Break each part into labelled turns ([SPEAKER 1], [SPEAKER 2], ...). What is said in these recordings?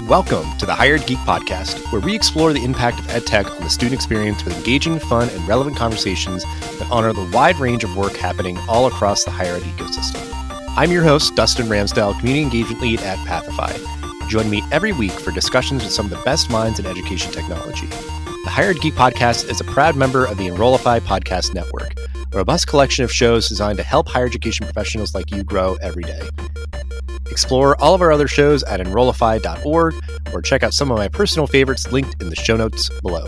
[SPEAKER 1] Welcome to the Hired Geek Podcast, where we explore the impact of EdTech on the student experience with engaging, fun, and relevant conversations that honor the wide range of work happening all across the higher ed ecosystem. I'm your host, Dustin Ramsdell, Community Engagement Lead at Pathify. Join me every week for discussions with some of the best minds in education technology. The Hired Geek Podcast is a proud member of the Enrollify podcast network, a robust collection of shows designed to help higher education professionals like you grow every day. Explore all of our other shows at enrollify.org or check out some of my personal favorites linked in the show notes below.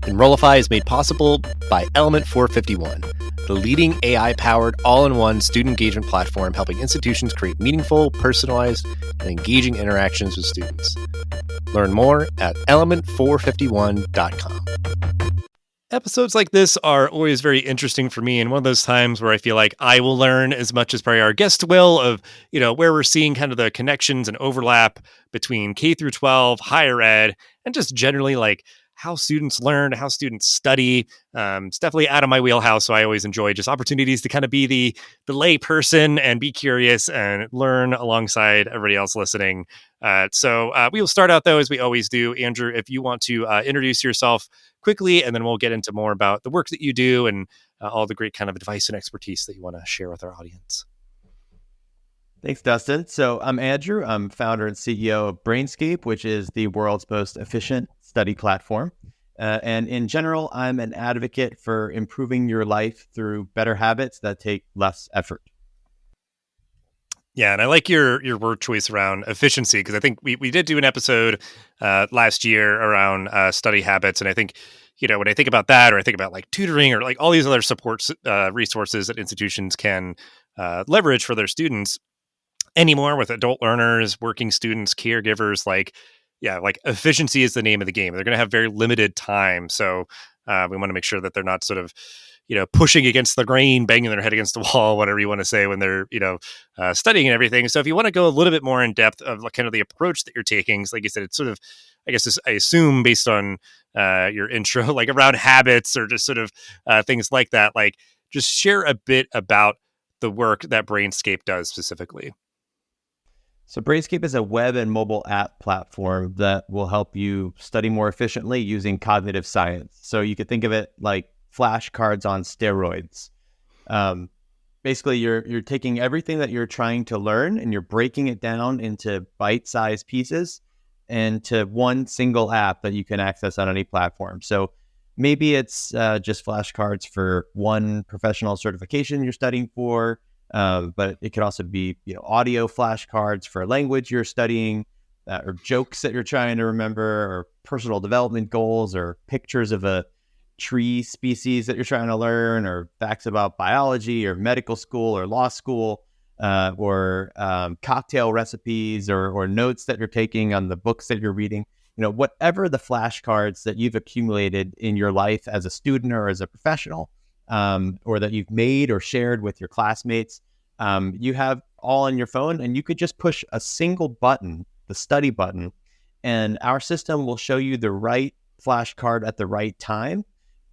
[SPEAKER 1] Enrollify is made possible by Element 451, the leading AI-powered all-in-one student engagement platform helping institutions create meaningful, personalized, and engaging interactions with students. Learn more at element451.com. Episodes like this are always very interesting for me, and one of those times where I feel like I will learn as much as probably our guest will of, where we're seeing kind of the connections and overlap between K through 12, higher ed, and just generally like how students learn, how students study. It's definitely out of my wheelhouse, so I always enjoy just opportunities to kind of be the lay person and be curious and learn alongside everybody else listening. So we will start out, though, as we always do. Andrew, if you want to introduce yourself quickly, and then we'll get into more about the work that you do and all the great kind of advice and expertise that you want to share with our audience.
[SPEAKER 2] Thanks, Dustin. So I'm Andrew. I'm founder and CEO of Brainscape, which is the world's most efficient study platform. And in general, I'm an advocate for improving your life through better habits that take less effort.
[SPEAKER 1] Yeah, and I like your word choice around efficiency, because I think we did do an episode last year around study habits. And I think, when I think about that, or I think about like tutoring or like all these other support resources that institutions can leverage for their students anymore with adult learners, working students, caregivers, like efficiency is the name of the game. They're going to have very limited time. So we want to make sure that they're not sort of, pushing against the grain, banging their head against the wall, whatever you want to say when they're, studying and everything. So if you want to go a little bit more in depth of kind of the approach that you're taking, so like you said, it's sort of, I guess, I assume based on your intro, like around habits or just sort of things like that, like just share a bit about the work that Brainscape does specifically.
[SPEAKER 2] So Brainscape is a web and mobile app platform that will help you study more efficiently using cognitive science. So you could think of it like flashcards on steroids. Basically, you're taking everything that you're trying to learn and you're breaking it down into bite-sized pieces and to one single app that you can access on any platform. So maybe it's just flashcards for one professional certification you're studying for. But it could also be, audio flashcards for a language you're studying, or jokes that you're trying to remember, or personal development goals, or pictures of a tree species that you're trying to learn, or facts about biology, or medical school, or law school, or cocktail recipes, or notes that you're taking on the books that you're reading. Whatever the flashcards that you've accumulated in your life as a student or as a professional, or that you've made or shared with your classmates, you have all on your phone, and you could just push a single button, the study button, and our system will show you the right flashcard at the right time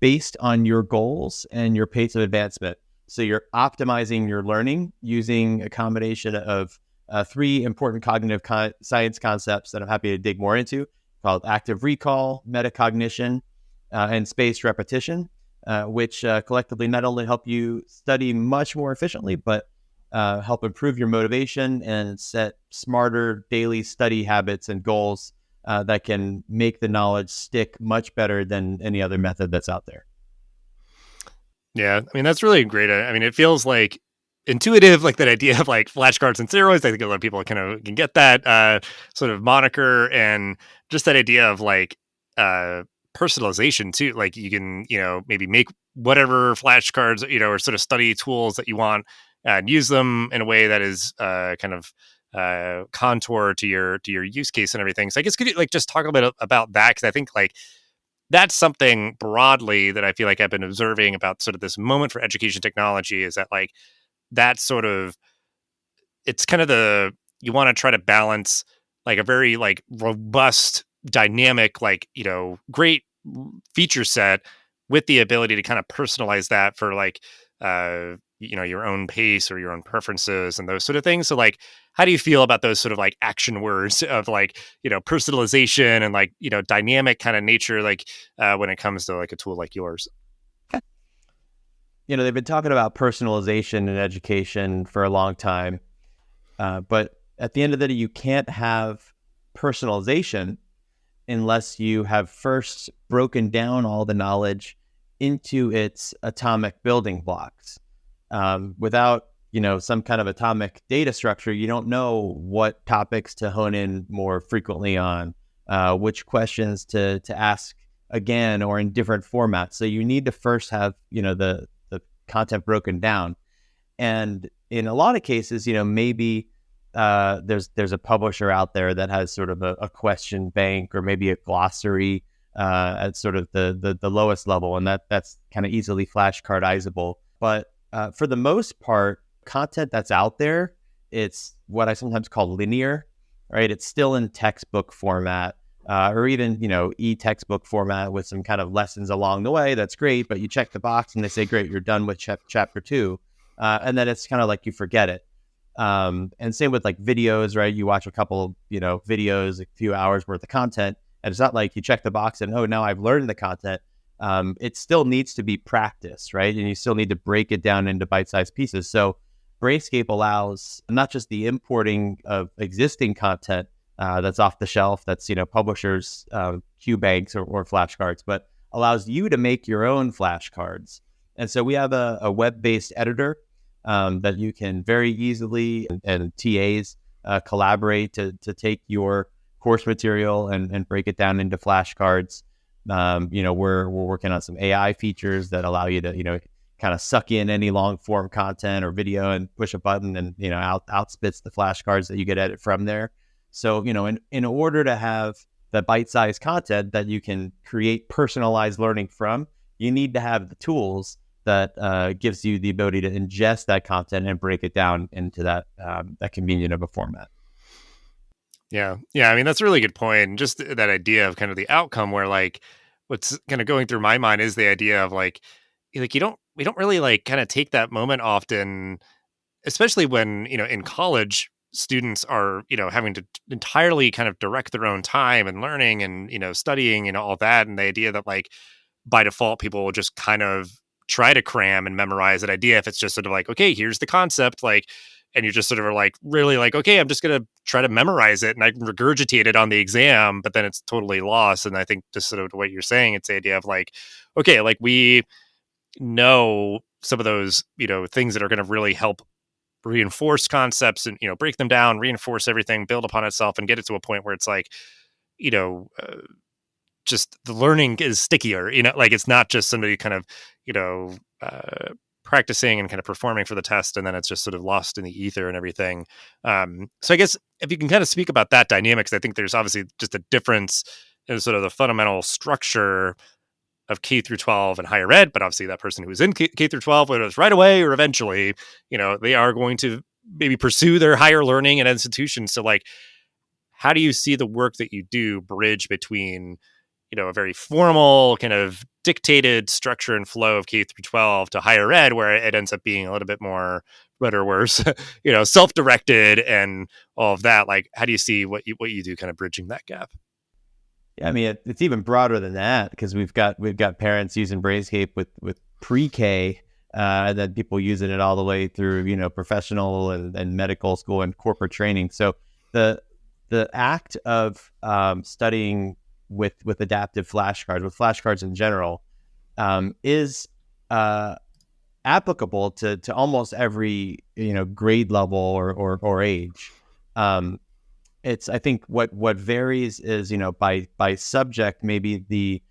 [SPEAKER 2] based on your goals and your pace of advancement. So you're optimizing your learning using a combination of three important cognitive science concepts that I'm happy to dig more into, called active recall, metacognition, and spaced repetition. Which collectively not only help you study much more efficiently, but help improve your motivation and set smarter daily study habits and goals that can make the knowledge stick much better than any other method that's out there.
[SPEAKER 1] Yeah, I mean, that's really great. I mean, it feels like intuitive, like that idea of like flashcards and steroids. I think a lot of people kind of can get that sort of moniker, and just that idea of like personalization too. Like you can, maybe make whatever flashcards, or sort of study tools that you want and use them in a way that is kind of contour to your use case and everything. So I guess could you like just talk a bit about that? Because I think like that's something broadly that I feel like I've been observing about sort of this moment for education technology, is that like that sort of, it's kind of you want to try to balance like a very like robust, dynamic, like, great feature set with the ability to kind of personalize that for like your own pace or your own preferences and those sort of things. So like, how do you feel about those sort of like action words of like, personalization and like, dynamic kind of nature, like when it comes to like a tool like yours?
[SPEAKER 2] They've been talking about personalization in education for a long time. But at the end of the day, you can't have personalization unless you have first broken down all the knowledge into its atomic building blocks. Without, some kind of atomic data structure, you don't know what topics to hone in more frequently on, which questions to ask again or in different formats. So you need to first have, the content broken down. And in a lot of cases, maybe there's a publisher out there that has sort of a question bank or maybe a glossary at sort of the lowest level, and that's kind of easily flashcardizable. But for the most part, content that's out there, it's what I sometimes call linear, right? It's still in textbook format, or even, e-textbook format with some kind of lessons along the way. That's great, but you check the box and they say, great, you're done with chapter 2. And then it's kind of like you forget it. And same with like videos, right? You watch a couple, videos, a few hours worth of content, and it's not like you check the box and, oh, now I've learned the content. It still needs to be practiced, right? And you still need to break it down into bite-sized pieces. So Brainscape allows not just the importing of existing content that's off the shelf, that's, publishers, Q banks or flashcards, but allows you to make your own flashcards. And so we have a web-based editor that you can very easily and TAs collaborate to take your course material and break it down into flashcards. We're working on some AI features that allow you to, kind of suck in any long form content or video and push a button and, out spits the flashcards that you get edit from there. So, in order to have the bite-sized content that you can create personalized learning from, you need to have the tools that gives you the ability to ingest that content and break it down into that convenient of a format.
[SPEAKER 1] Yeah. I mean, that's a really good point. And just that idea of kind of the outcome where like what's kind of going through my mind is the idea of like we don't really like kind of take that moment often, especially when, in college students are, having to entirely kind of direct their own time and learning and, studying and all that. And the idea that like by default, people will just kind of try to cram and memorize that idea. If it's just sort of like, okay, here's the concept, like, and you just sort of are like, really like, okay, I'm just going to try to memorize it and I can regurgitate it on the exam, but then it's totally lost. And I think just sort of what you're saying, it's the idea of like, okay, like we know some of those, things that are going to really help reinforce concepts and, break them down, reinforce everything, build upon itself and get it to a point where it's like, just the learning is stickier, like it's not just somebody kind of, practicing and kind of performing for the test. And then it's just sort of lost in the ether and everything. So I guess if you can kind of speak about that dynamics, I think there's obviously just a difference in sort of the fundamental structure of K through 12 and higher ed, but obviously that person who's in K through 12, whether it's right away or eventually, they are going to maybe pursue their higher learning at institutions. So like, how do you see the work that you do bridge between, a very formal kind of dictated structure and flow of K through 12 to higher ed, where it ends up being a little bit more, better or worse, self-directed and all of that? Like, how do you see what you do kind of bridging that gap?
[SPEAKER 2] Yeah, I mean, it's even broader than that because we've got parents using Brainscape with pre-K, and then people using it all the way through, professional and medical school and corporate training. So the act of studying with adaptive flashcards, with flashcards in general, is applicable to almost every grade level or age. It's, I think what varies is by subject, maybe the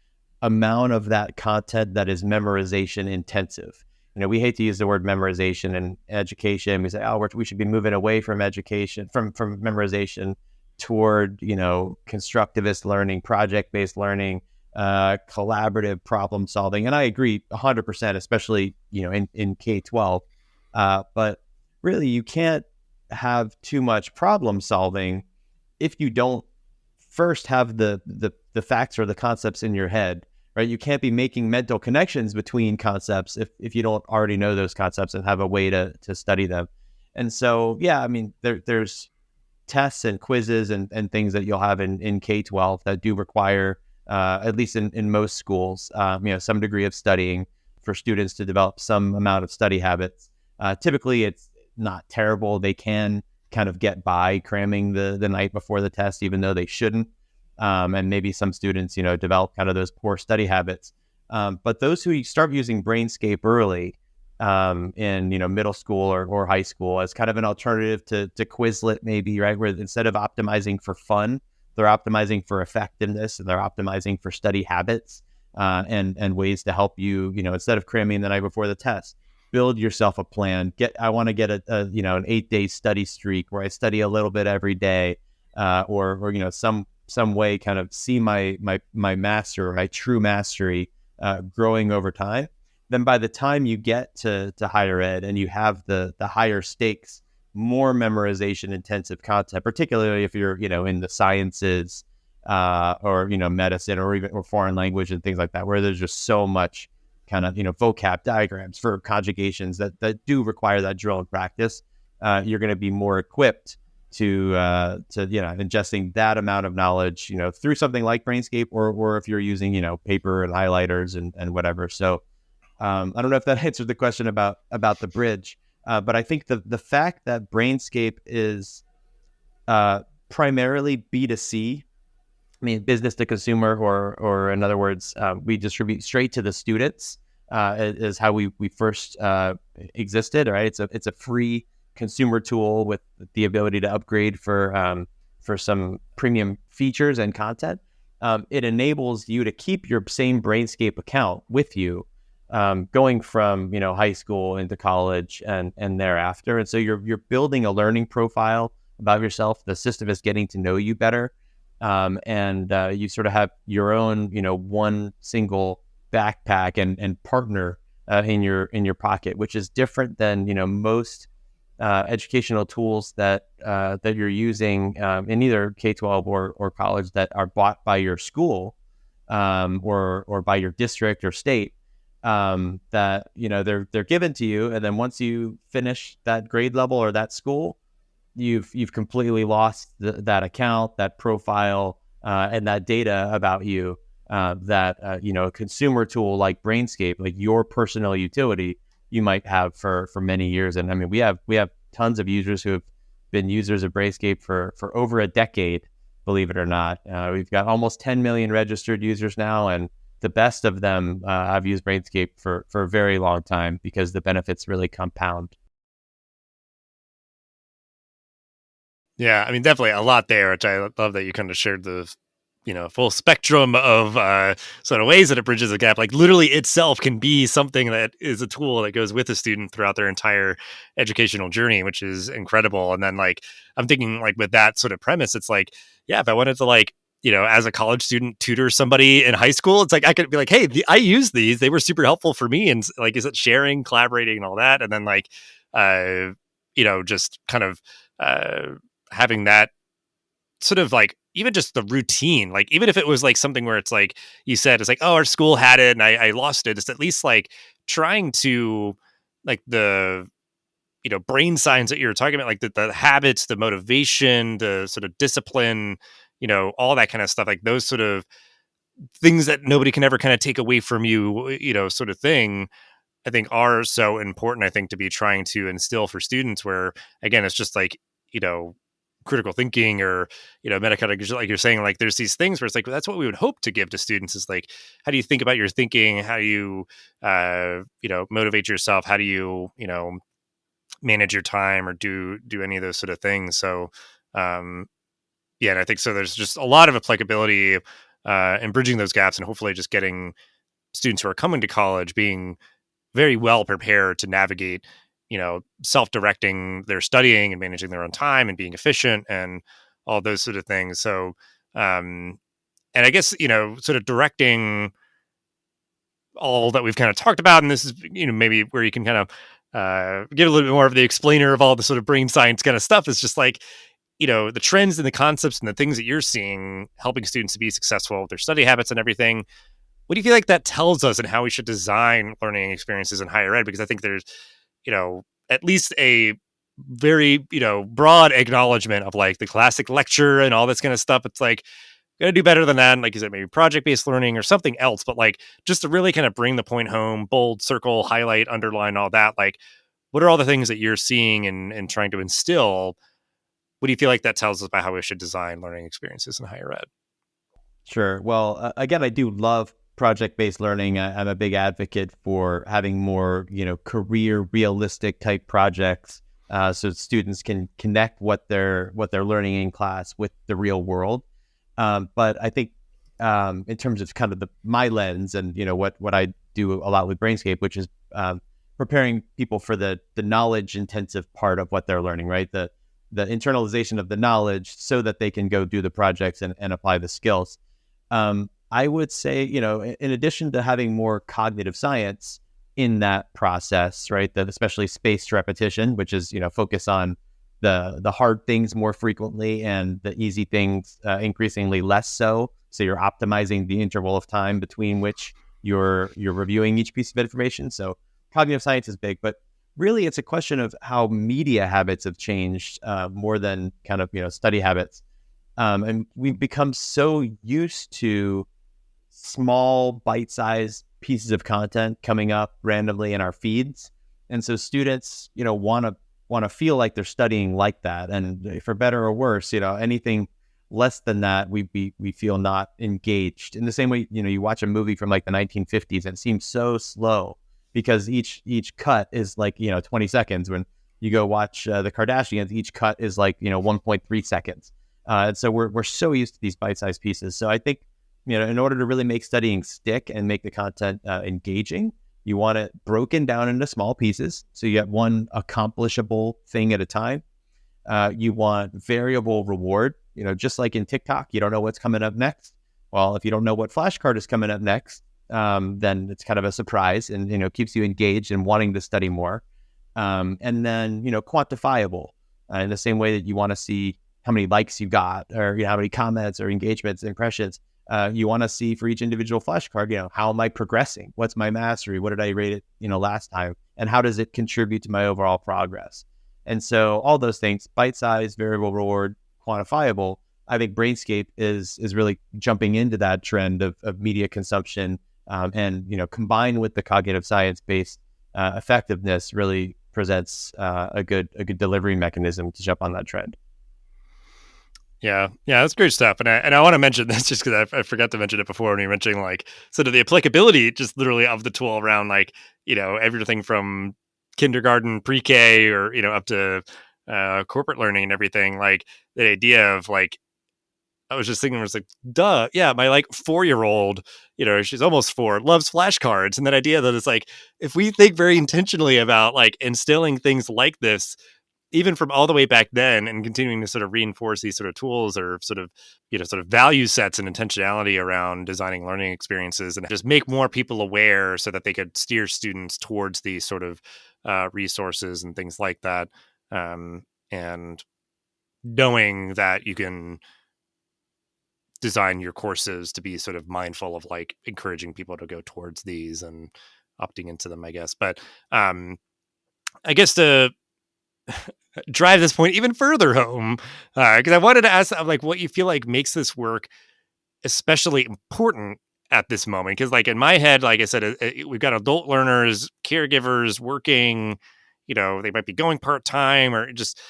[SPEAKER 2] amount of that content that is memorization intensive. We hate to use the word memorization in education. We say, we should be moving away from education, from memorization toward, constructivist learning, project-based learning, collaborative problem solving. And I agree 100%, especially, in K-12. But really, you can't have too much problem solving if you don't first have the facts or the concepts in your head, right? You can't be making mental connections between concepts if you don't already know those concepts and have a way to study them. And so, yeah, I mean, there's tests and quizzes and things that you'll have in K-12 that do require, at least in most schools, some degree of studying for students to develop some amount of study habits. Typically, it's not terrible. They can kind of get by cramming the night before the test, even though they shouldn't. And maybe some students, develop kind of those poor study habits. But those who start using Brainscape early, in middle school or high school as kind of an alternative to Quizlet, maybe, right, where instead of optimizing for fun, they're optimizing for effectiveness, and they're optimizing for study habits, and ways to help you, instead of cramming the night before the test, build yourself a plan. I want to get an 8-day study streak where I study a little bit every day, or some way kind of see my true mastery growing over time. Then by the time you get to higher ed and you have the higher stakes, more memorization intensive content, particularly if you're, in the sciences, or, medicine or foreign language and things like that, where there's just so much kind of, vocab diagrams for conjugations that do require that drill and practice, you're going to be more equipped to ingesting that amount of knowledge, through something like Brainscape, or if you're using, paper and highlighters and whatever. So, I don't know if that answered the question about the bridge, but I think the fact that Brainscape is primarily B2C, I mean, business to consumer, or in other words, we distribute straight to the students, is how we first existed. Right, it's a free consumer tool with the ability to upgrade for some premium features and content. It enables you to keep your same Brainscape account with you, going from high school into college and thereafter. And so you're building a learning profile about yourself. The system is getting to know you better, and you sort of have your own one single backpack and partner in your pocket, which is different than most educational tools that you're using in either K-12 or college that are bought by your school, or by your district or state. That they're given to you, and then once you finish that grade level or that school, you've completely lost that account, that profile, and that data about you. That a consumer tool like Brainscape, like your personal utility, you might have for many years. And I mean, we have tons of users who have been users of Brainscape for over a decade, believe it or not. We've got almost 10 million registered users now, and the best of them have used Brainscape for a very long time because the benefits really compound.
[SPEAKER 1] Yeah, I mean, definitely a lot there, which I love that you kind of shared the, full spectrum of sort of ways that it bridges a gap. Like literally itself can be something that is a tool that goes with a student throughout their entire educational journey, which is incredible. And then I'm thinking with that sort of premise, it's yeah, if I wanted to as a college student tutor somebody in high school, it's I could be hey, I use these. They were super helpful for me. And is it sharing, collaborating and all that? And then just kind of having that sort of even just the routine, even if it was something where it's you said, it's oh, our school had it and I lost it. It's at least trying to the, brain science that you're talking about, the habits, the motivation, the sort of discipline, all that kind of stuff, those sort of things that nobody can ever kind of take away from you, sort of thing, I think are so important, I think, to be trying to instill for students where, again, it's just critical thinking or, metacognition, like you're saying, there's these things where it's that's what we would hope to give to students is how do you think about your thinking? How do you, motivate yourself? How do you, manage your time or do any of those sort of things? So, yeah, and I think so. There's just a lot of applicability in bridging those gaps, and hopefully just getting students who are coming to college being very well prepared to navigate, self-directing their studying and managing their own time and being efficient and all those sort of things. So, and I guess, sort of directing all that we've kind of talked about, and this is, maybe where you can kind of give a little bit more of the explainer of all the sort of brain science kind of stuff, is just the trends and the concepts and the things that you're seeing helping students to be successful with their study habits and everything. what do you feel like that tells us and how we should design learning experiences in higher ed? Because I think there's, at least a very, broad acknowledgement of like the classic lecture and all this kind of stuff. It's like, gotta do better than that. And like you said, maybe project-based learning or something else. But like, just to really kind of bring the point home, bold, circle, highlight, underline, all that, like, what are all the things that you're seeing and trying to instill? What do you feel like that tells us about how we should design learning experiences in higher ed?
[SPEAKER 2] Sure. Well, again, I do love project-based learning. I'm a big advocate for having more, career realistic type projects, so students can connect what they're learning in class with the real world. But I think in terms of kind of my lens and what I do a lot with Brainscape, which is preparing people for the knowledge intensive part of what they're learning, right? The internalization of the knowledge so that they can go do the projects and apply the skills. I would say, in addition to having more cognitive science in that process, right, that especially spaced repetition, which is, focus on the hard things more frequently and the easy things increasingly less so. So you're optimizing the interval of time between which you're reviewing each piece of information. So cognitive science is big, but really it's a question of how media habits have changed more than kind of, study habits. And we've become so used to small bite-sized pieces of content coming up randomly in our feeds. And so students, want to feel like they're studying like that. And for better or worse, anything less than that, we feel not engaged. In the same way, you watch a movie from like the 1950s and it seems so slow because each cut is like, 20 seconds. When you go watch the Kardashians, each cut is like, 1.3 seconds. And so we're so used to these bite-sized pieces. So I think, in order to really make studying stick and make the content engaging, you want it broken down into small pieces. So you get one accomplishable thing at a time. You want variable reward, just like in TikTok, you don't know what's coming up next. Well, if you don't know what flashcard is coming up next, then it's kind of a surprise and, keeps you engaged and wanting to study more. And then, quantifiable in the same way that you want to see how many likes you got or how many comments or engagements, impressions. You want to see for each individual flashcard, how am I progressing? What's my mastery? What did I rate it, last time? And how does it contribute to my overall progress? And so all those things, bite-sized, variable reward, quantifiable, I think Brainscape is really jumping into that trend of media consumption and, combined with the cognitive science-based effectiveness really presents a good delivery mechanism to jump on that trend.
[SPEAKER 1] Yeah, that's great stuff. And I want to mention this just because I forgot to mention it before when you were mentioning like sort of the applicability just literally of the tool around like, everything from kindergarten, pre-K or, up to corporate learning and everything. Like the idea of like, I was just thinking, I was like, duh, yeah, my like 4-year-old, she's almost 4, loves flashcards. And that idea that it's like, if we think very intentionally about like instilling things like this, even from all the way back then and continuing to sort of reinforce these sort of tools or sort of value sets and intentionality around designing learning experiences and just make more people aware so that they could steer students towards these sort of resources and things like that. And knowing that you can design your courses to be sort of mindful of like encouraging people to go towards these and opting into them, I guess. But I guess to drive this point even further home, because I wanted to ask like what you feel like makes this work especially important at this moment. Because like in my head, like I said, we've got adult learners, caregivers working, they might be going part-time or just,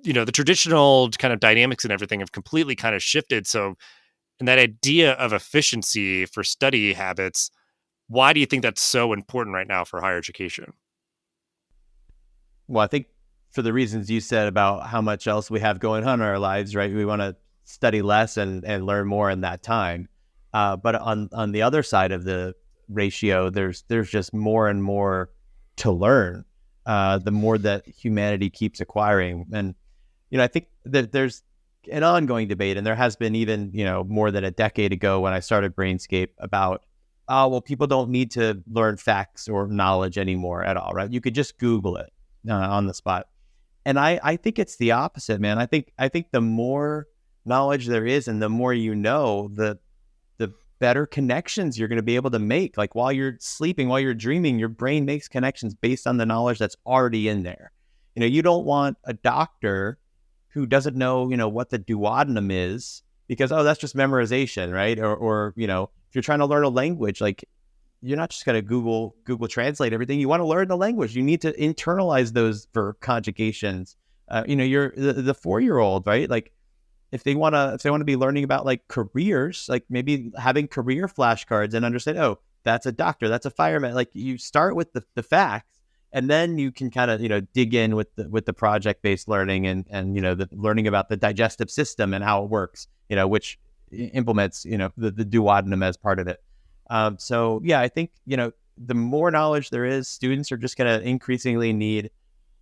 [SPEAKER 1] the traditional kind of dynamics and everything have completely kind of shifted. So, and that idea of efficiency for study habits, why do you think that's so important right now for higher education?
[SPEAKER 2] Well, I think for the reasons you said about how much else we have going on in our lives, right? We want to study less and learn more in that time. But on the other side of the ratio, there's just more and more to learn. The more that humanity keeps acquiring, and I think that there's an ongoing debate, and there has been even more than a decade ago when I started Brainscape about people don't need to learn facts or knowledge anymore at all, right? You could just Google it on the spot. And I think it's the opposite, man. I think the more knowledge there is and the more the better connections you're going to be able to make. Like while you're sleeping, while you're dreaming, your brain makes connections based on the knowledge that's already in there. You don't want a doctor who doesn't know, what the duodenum is because, that's just memorization, right? Or if you're trying to learn a language, like you're not just going to Google Translate everything. You want to learn the language. You need to internalize those verb conjugations. You're the 4-year-old, right? Like if they want to be learning about like careers, like maybe having career flashcards and understand, oh, that's a doctor, that's a fireman. Like you start with the facts, and then you can kind of dig in with the project-based learning and the learning about the digestive system and how it works, which implements the duodenum as part of it. So yeah, I think the more knowledge there is, students are just going to increasingly need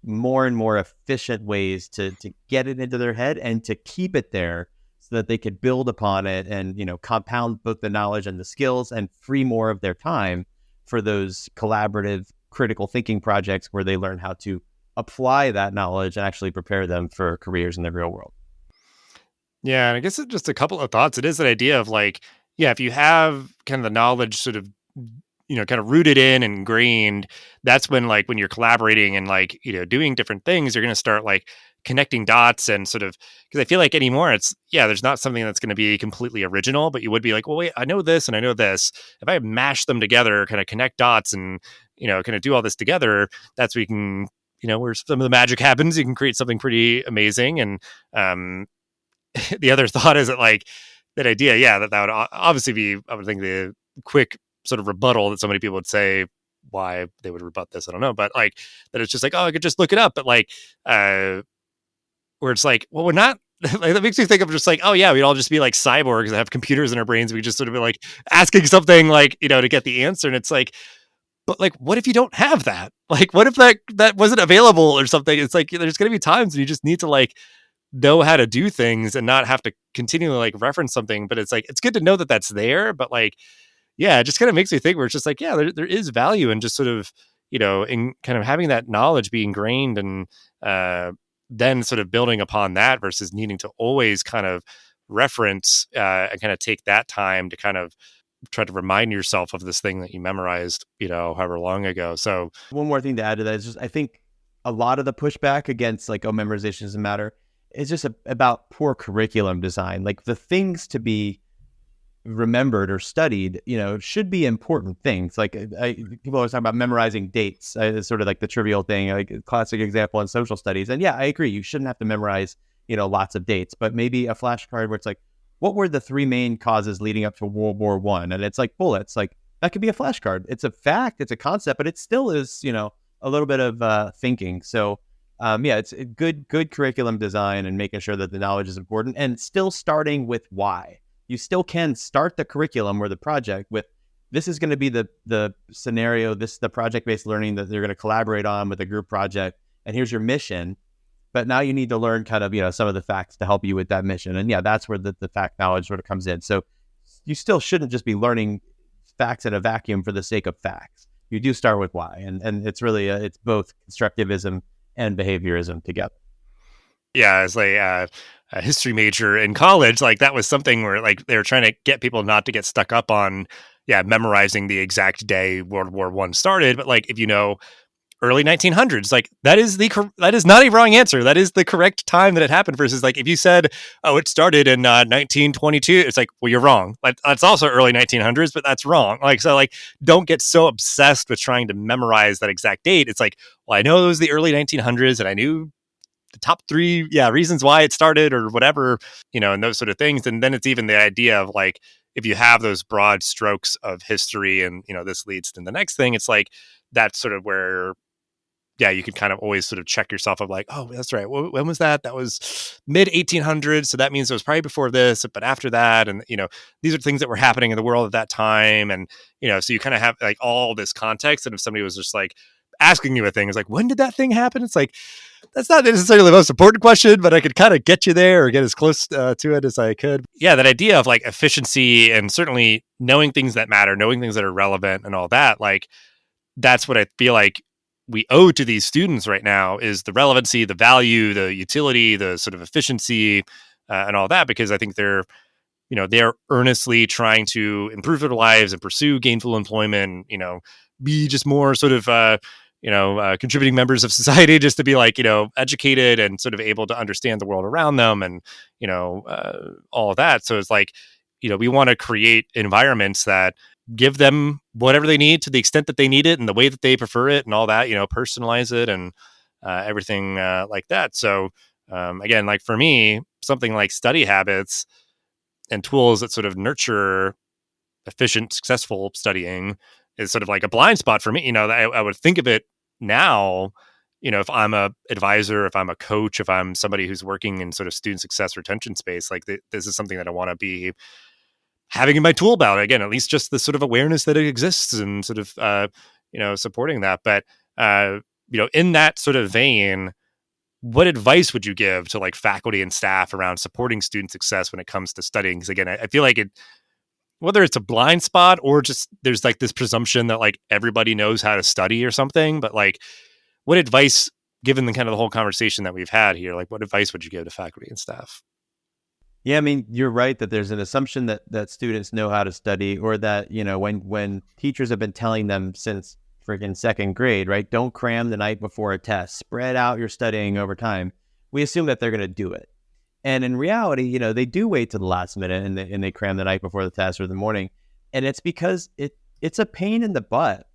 [SPEAKER 2] more and more efficient ways to get it into their head and to keep it there so that they could build upon it and compound both the knowledge and the skills and free more of their time for those collaborative critical thinking projects where they learn how to apply that knowledge and actually prepare them for careers in the real world.
[SPEAKER 1] Yeah, and I guess it's just a couple of thoughts. It is that idea of like, yeah, if you have kind of the knowledge sort of, kind of rooted in and ingrained, that's when like when you're collaborating and like, doing different things, you're going to start like connecting dots and sort of, because I feel like anymore, it's, there's not something that's going to be completely original, but you would be like, well, wait, I know this and I know this. If I mash them together, kind of connect dots and, kind of do all this together, that's where you can, where some of the magic happens, you can create something pretty amazing. And, the other thought is that like that idea, that would obviously be, I would think, the quick sort of rebuttal that so many people would say why they would rebut this. I don't know, but like that it's just like, oh, I could just look it up. But like, where it's like, well, we're not. Like, that makes me think of just like, oh yeah, we'd all just be like cyborgs that have computers in our brains. We just sort of be like asking something like, to get the answer. And it's like, but like, what if you don't have that? Like, what if that wasn't available or something? It's like, there's going to be times when you just need to like know how to do things and not have to continually like reference something. But it's like, it's good to know that that's there. But like, it just kind of makes me think where it's just like, there is value in just sort of, in kind of having that knowledge be ingrained and then sort of building upon that versus needing to always kind of reference and kind of take that time to kind of try to remind yourself of this thing that you memorized, however long ago. So
[SPEAKER 2] one more thing to add to that is just, I think a lot of the pushback against like, oh, memorization doesn't matter, is just about poor curriculum design. Like the things to be remembered or studied, should be important things. Like people always talk about memorizing dates. It's sort of like the trivial thing, like a classic example in social studies. And yeah, I agree. You shouldn't have to memorize, lots of dates, but maybe a flashcard where it's like, what were the 3 main causes leading up to World War I? And it's like bullets. Like that could be a flashcard. It's a fact, it's a concept, but it still is, a little bit of thinking. So it's a good curriculum design and making sure that the knowledge is important and still starting with why. You still can start the curriculum or the project with, this is going to be the scenario, the project-based learning that they're going to collaborate on with a group project. And here's your mission. But now you need to learn kind of, some of the facts to help you with that mission. And that's where the fact knowledge sort of comes in. So you still shouldn't just be learning facts in a vacuum for the sake of facts. You do start with why. And it's really, it's both constructivism and behaviorism together.
[SPEAKER 1] Yeah, as a history major in college, like that was something where like they were trying to get people not to get stuck up on, memorizing the exact day World War I started. But like, if early 1900s, like that is not a wrong answer. That is the correct time that it happened. Versus like if you said, oh, it started in 1922, it's like, well, you're wrong. Like that's also early 1900s, but that's wrong. Like, so like, don't get so obsessed with trying to memorize that exact date. It's like, well, I know it was the early 1900s and I knew the top 3 reasons why it started or whatever, and those sort of things. And then it's even the idea of like, if you have those broad strokes of history and this leads to the next thing, it's like that's sort of where you can kind of always sort of check yourself of like, oh, that's right, when was that? That was mid 1800s, so that means it was probably before this, but after that, and these are things that were happening in the world at that time. And so you kind of have like all this context. And if somebody was just like asking you a thing, it's like, when did that thing happen? It's like, that's not necessarily the most important question, but I could kind of get you there or get as close to it as I could. Yeah, that idea of like efficiency and certainly knowing things that matter, knowing things that are relevant and all that, like that's what I feel like we owe to these students right now is the relevancy, the value, the utility, the sort of efficiency and all that, because I think they're they're earnestly trying to improve their lives and pursue gainful employment, be just more sort of, contributing members of society, just to be like, educated and sort of able to understand the world around them, and, all of that. So it's like, we want to create environments that give them whatever they need to the extent that they need it and the way that they prefer it and all that, personalize it and everything like that. So again, like for me, something like study habits and tools that sort of nurture efficient, successful studying is sort of like a blind spot for me. I would think of it now, if I'm a advisor, if I'm a coach, if I'm somebody who's working in sort of student success retention space, like this is something that I want to be having in my tool belt. Again, at least just the sort of awareness that it exists and sort of, supporting that. But, in that sort of vein, what advice would you give to like faculty and staff around supporting student success when it comes to studying? Because again, I feel like whether it's a blind spot or just there's like this presumption that like everybody knows how to study or something, but like what advice, given the kind of the whole conversation that we've had here, like what advice would you give to faculty and staff?
[SPEAKER 2] Yeah, I mean, you're right that there's an assumption that students know how to study, or that, when teachers have been telling them since freaking second grade, right? Don't cram the night before a test, spread out your studying over time. We assume that they're going to do it. And in reality, they do wait to the last minute and they cram the night before the test or the morning. And it's because it's a pain in the butt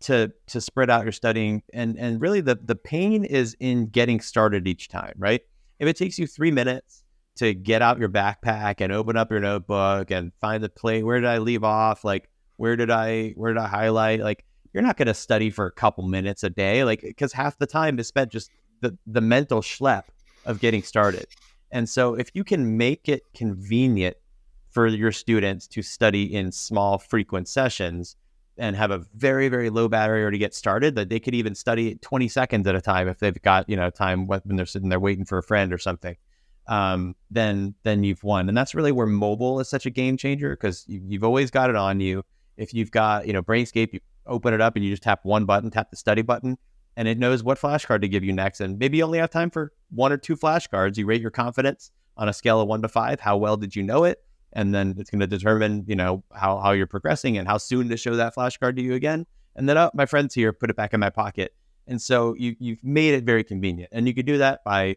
[SPEAKER 2] to spread out your studying. And really the pain is in getting started each time, right? If it takes you 3 minutes to get out your backpack and open up your notebook and find the place, where did I leave off? Like, where did I highlight? Like, you're not going to study for a couple minutes a day, like, because half the time is spent just the mental schlep of getting started. And so if you can make it convenient for your students to study in small, frequent sessions and have a very, very low barrier to get started, that they could even study 20 seconds at a time if they've got, time when they're sitting there waiting for a friend or something, then you've won. And that's really where mobile is such a game changer, because you've always got it on you. If you've got, Brainscape, you open it up and you just tap one button, tap the study button, and it knows what flashcard to give you next. And maybe you only have time for 1 or 2 flashcards. You rate your confidence on a scale of 1 to 5. How well did you know it? And then it's going to determine, how you're progressing and how soon to show that flashcard to you again. And then, oh, my friend's here, put it back in my pocket. And so you've made it very convenient. And you could do that by,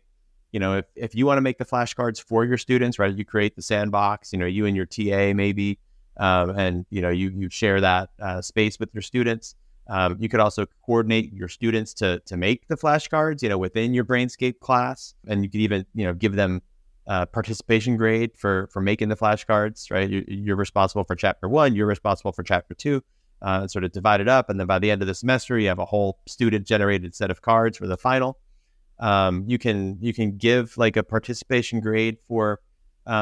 [SPEAKER 2] if you want to make the flashcards for your students, right? You create the sandbox, you and your TA maybe, and, you share that space with your students. You could also coordinate your students to make the flashcards, within your Brainscape class. And you could even, give them participation grade for making the flashcards, right? You're responsible for chapter 1, you're responsible for chapter 2, and sort of divide it up. And then by the end of the semester, you have a whole student generated set of cards for the final. You can give like a participation grade for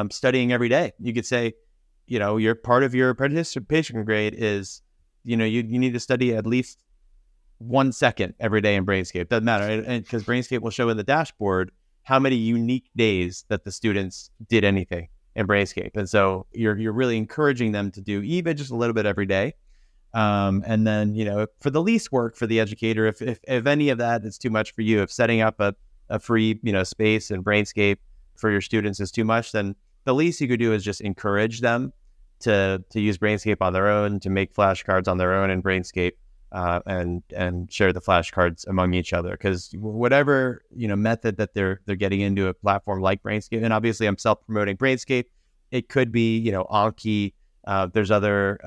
[SPEAKER 2] studying every day. You could say, your part of your participation grade is, you need to study at least 1 second every day in Brainscape. Doesn't matter, because Brainscape will show in the dashboard how many unique days that the students did anything in Brainscape. And so you're really encouraging them to do even just a little bit every day. And then, for the least work for the educator, if any of that is too much for you, if setting up a free, space in Brainscape for your students is too much, then the least you could do is just encourage them to use Brainscape on their own, to make flashcards on their own in Brainscape, and share the flashcards among each other. Because whatever method that they're getting into a platform like Brainscape, and obviously I'm self-promoting Brainscape, it could be Anki. There's other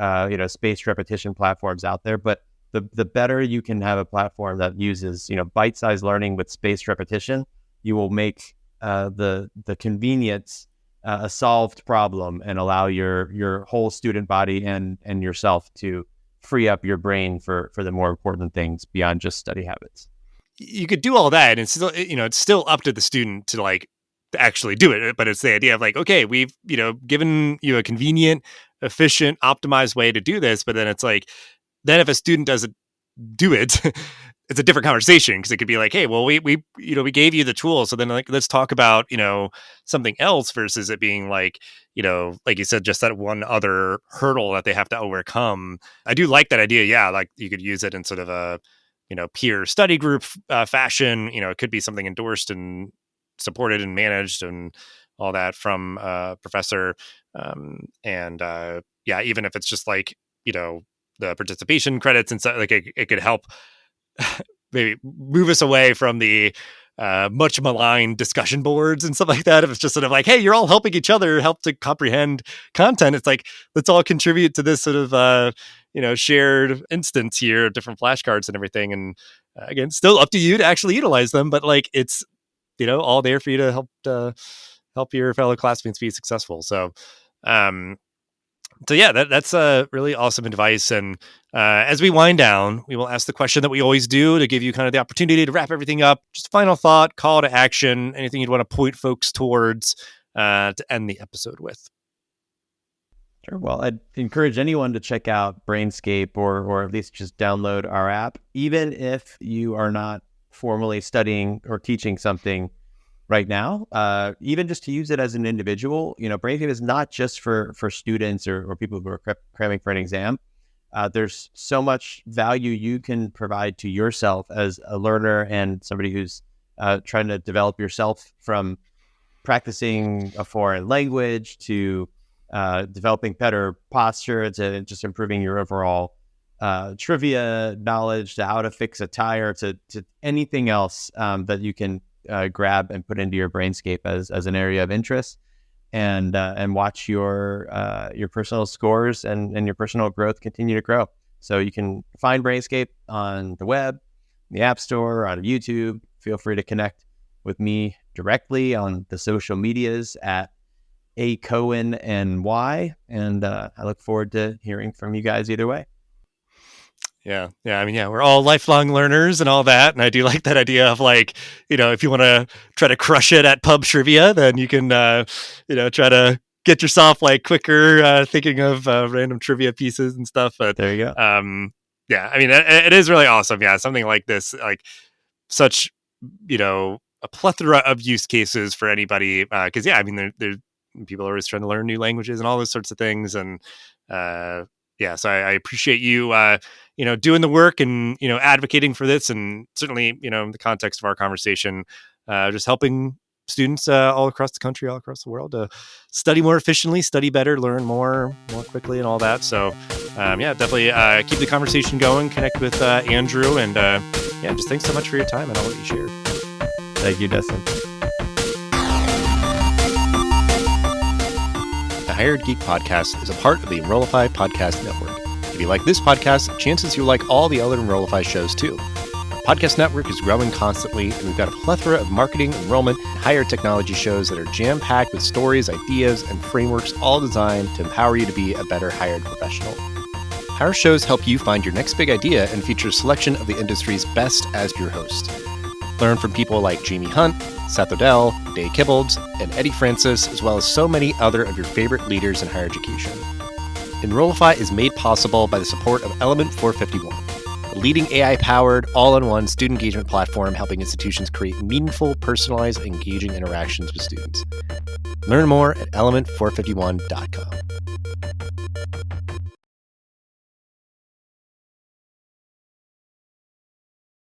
[SPEAKER 2] spaced repetition platforms out there, but the better you can have a platform that uses bite-sized learning with spaced repetition, you will make the convenience a solved problem and allow your whole student body and yourself to free up your brain for the more important things beyond just study habits.
[SPEAKER 1] You could do all that, and it's still, it's still up to the student to like to actually do it. But it's the idea of like, okay, we've given you a convenient, efficient, optimized way to do this. But then it's like, then if a student doesn't do it, it's a different conversation, because it could be like, hey, well, we gave you the tool, so then like let's talk about something else, versus it being like like you said, just that one other hurdle that they have to overcome. I do like that idea. Yeah, like you could use it in sort of a peer study group fashion. It could be something endorsed and supported and managed and all that from a professor. Even if it's just like, the participation credits and stuff, like it could help maybe move us away from the much maligned discussion boards and stuff like that. If it's just sort of like, hey, you're all helping each other help to comprehend content. It's like, let's all contribute to this sort of, shared instance here, different flashcards and everything. And again, still up to you to actually utilize them, but like it's, all there for you to help your fellow classmates be successful. So that's really awesome advice. And as we wind down, we will ask the question that we always do to give you kind of the opportunity to wrap everything up. Just final thought, call to action, anything you'd want to point folks towards to end the episode with.
[SPEAKER 2] Sure. Well, I'd encourage anyone to check out Brainscape or at least just download our app, even if you are not formally studying or teaching something right now, even just to use it as an individual. Brainscape is not just for students or people who are cramming for an exam. There's so much value you can provide to yourself as a learner and somebody who's trying to develop yourself, from practicing a foreign language to developing better posture to just improving your overall trivia knowledge, to how to fix a tire, to anything else that you can grab and put into your Brainscape as an area of interest, and watch your personal scores and your personal growth continue to grow. So you can find Brainscape on the web, the App Store, on YouTube. Feel free to connect with me directly on the social medias at Cohen NY, and I look forward to hearing from you guys either way.
[SPEAKER 1] Yeah. We're all lifelong learners and all that. And I do like that idea of like, if you want to try to crush it at pub trivia, then you can, try to get yourself like quicker thinking of random trivia pieces and stuff. But
[SPEAKER 2] there you go.
[SPEAKER 1] It is really awesome. Yeah. Something like this, like such, a plethora of use cases for anybody. Cause there people are always trying to learn new languages and all those sorts of things. And, so I appreciate you, doing the work and, advocating for this, and certainly, in the context of our conversation, just helping students all across the country, all across the world to study more efficiently, study better, learn more quickly and all that. So, definitely keep the conversation going, connect with Andrew, and just thanks so much for your time and all that you shared.
[SPEAKER 2] Thank you, Dustin.
[SPEAKER 1] The Hired Geek Podcast is a part of the Enrollify podcast network. If you like this podcast, chances you'll like all the other Enrollify shows too. Our podcast network is growing constantly, and we've got a plethora of marketing, enrollment, and higher technology shows that are jam-packed with stories, ideas, and frameworks, all designed to empower you to be a better hired professional. Our shows help you find your next big idea and feature a selection of the industry's best as your host. Learn from people like Jamie Hunt, Seth Odell, Day Kibbolds, and Eddie Francis, as well as so many other of your favorite leaders in higher education. Enrollify is made possible by the support of Element 451, a leading AI-powered, all-in-one student engagement platform helping institutions create meaningful, personalized, engaging interactions with students. Learn more at element451.com.